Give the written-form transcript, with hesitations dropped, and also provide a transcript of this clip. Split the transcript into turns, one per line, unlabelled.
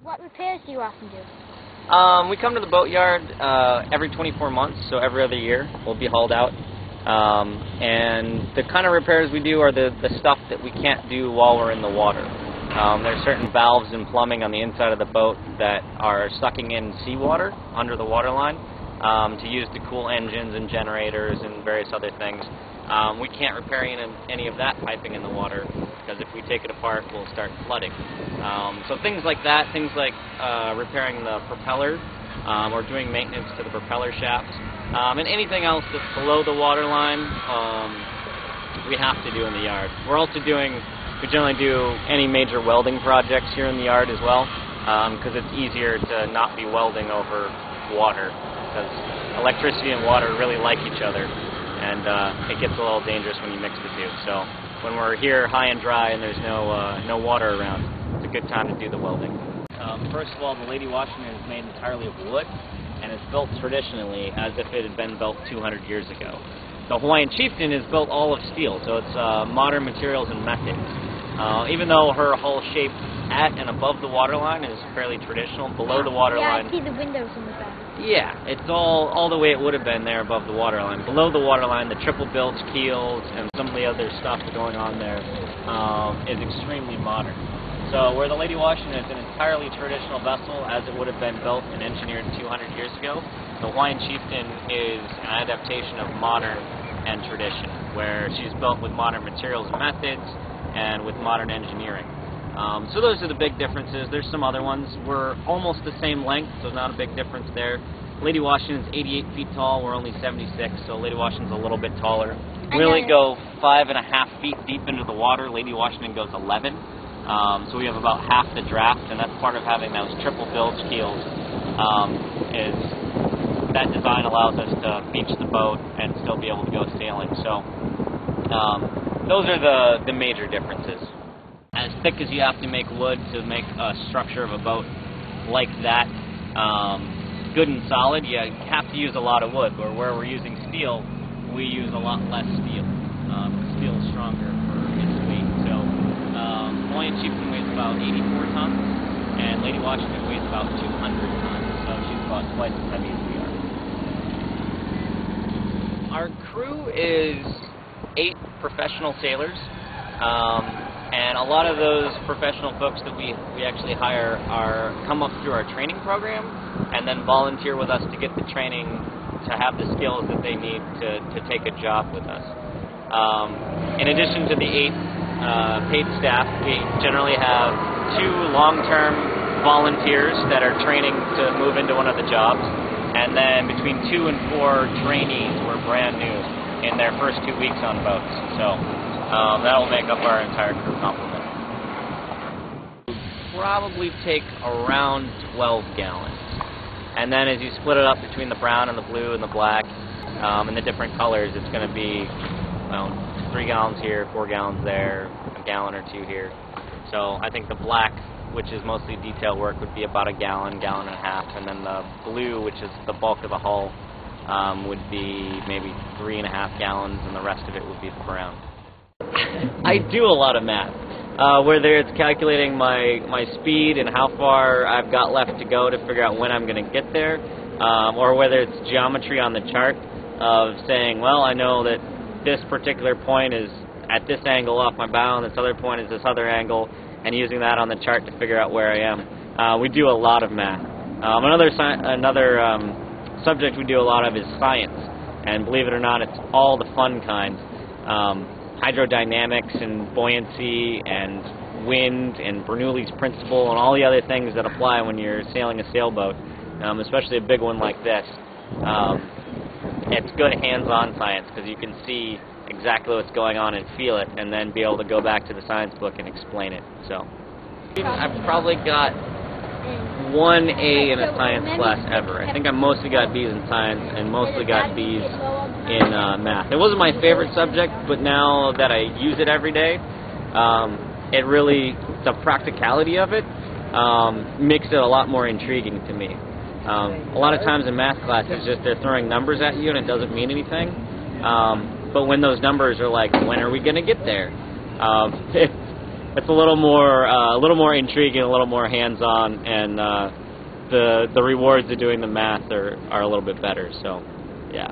What repairs do you often do?
We come to the boatyard every 24 months, so every other year we'll be hauled out. And the kind of repairs we do are the stuff that we can't do while we're in the water. There's certain valves and plumbing on the inside of the boat that are sucking in seawater under the waterline to use to cool engines and generators and various other things. We can't repair any of that piping in the water because if we take it apart, we'll start flooding. So things like that, things like repairing the propeller or doing maintenance to the propeller shafts, and anything else that's below the waterline, we have to do in the yard. We generally do any major welding projects here in the yard as well, because it's easier to not be welding over water, because electricity and water really like each other, and it gets a little dangerous when you mix the two. So when we're here high and dry and there's no water around, it's a good time to do the welding. First of all, the Lady Washington is made entirely of wood, and it's built traditionally as if it had been built 200 years ago. The Hawaiian Chieftain is built all of steel, so it's modern materials and methods. Even though her hull shape at and above the waterline is fairly traditional, below the waterline...
Yeah, I see the windows in the back.
Yeah, it's all the way it would have been there above the waterline. Below the waterline, the triple bilge keels and some of the other stuff going on there is extremely modern. So where the Lady Washington is an entirely traditional vessel as it would have been built and engineered 200 years ago, the Hawaiian Chieftain is an adaptation of modern and tradition, where she's built with modern materials and methods and with modern engineering. So those are the big differences. There's some other ones. We're almost the same length, so not a big difference there. Lady Washington's 88 feet tall, we're only 76, so Lady Washington's a little bit taller. We only go 5.5 feet deep into the water. Lady Washington goes 11. So we have about half the draft, and that's part of having those triple bilge keels, is that design allows us to beach the boat and still be able to go sailing. So those are the major differences. As thick as you have to make wood to make a structure of a boat like that, good and solid, you have to use a lot of wood. Where we're using steel, we use a lot less steel. Steel is stronger for its weight. So Hawaiian Chieftain weighs about 84 tons, and Lady Washington weighs about 200 tons, so she's about twice as heavy as we are. Our crew is 8 professional sailors, and a lot of those professional folks that we actually hire come up through our training program and then volunteer with us to get the training to have the skills that they need to take a job with us. In addition to the 8 paid staff, we generally have 2 long-term volunteers that are training to move into one of the jobs, and then between 2 and 4 trainees who are brand new in their first 2 weeks on boats. So that'll make up our entire crew complement. Probably take around 12 gallons. And then as you split it up between the brown and the blue and the black and the different colors, it's going to be 3 gallons here, 4 gallons there, a gallon or 2 here. So I think the black, which is mostly detail work, would be about a gallon, gallon and a half, and then the blue, which is the bulk of the hull, would be maybe 3.5 gallons, and the rest of it would be the brown. I do a lot of math, whether it's calculating my speed and how far I've got left to go to figure out when I'm going to get there, or whether it's geometry on the chart of saying, well, I know that this particular point is at this angle off my bow, and this other point is this other angle, and using that on the chart to figure out where I am. We do a lot of math. Another subject we do a lot of is science, and believe it or not, it's all the fun kind. Hydrodynamics and buoyancy and wind and Bernoulli's principle and all the other things that apply when you're sailing a sailboat, especially a big one like this. It's good hands-on science because you can see exactly what's going on and feel it, and then be able to go back to the science book and explain it. So I've probably got 1 A in a science class ever. I think I mostly got B's in science and mostly got B's in math. It wasn't my favorite subject, but now that I use it every day, the practicality of it makes it a lot more intriguing to me. A lot of times in math class, it's just they're throwing numbers at you and it doesn't mean anything. But when those numbers are like, when are we going to get there? it's a little more intriguing, a little more hands-on, and the rewards of doing the math are a little bit better. So, yeah.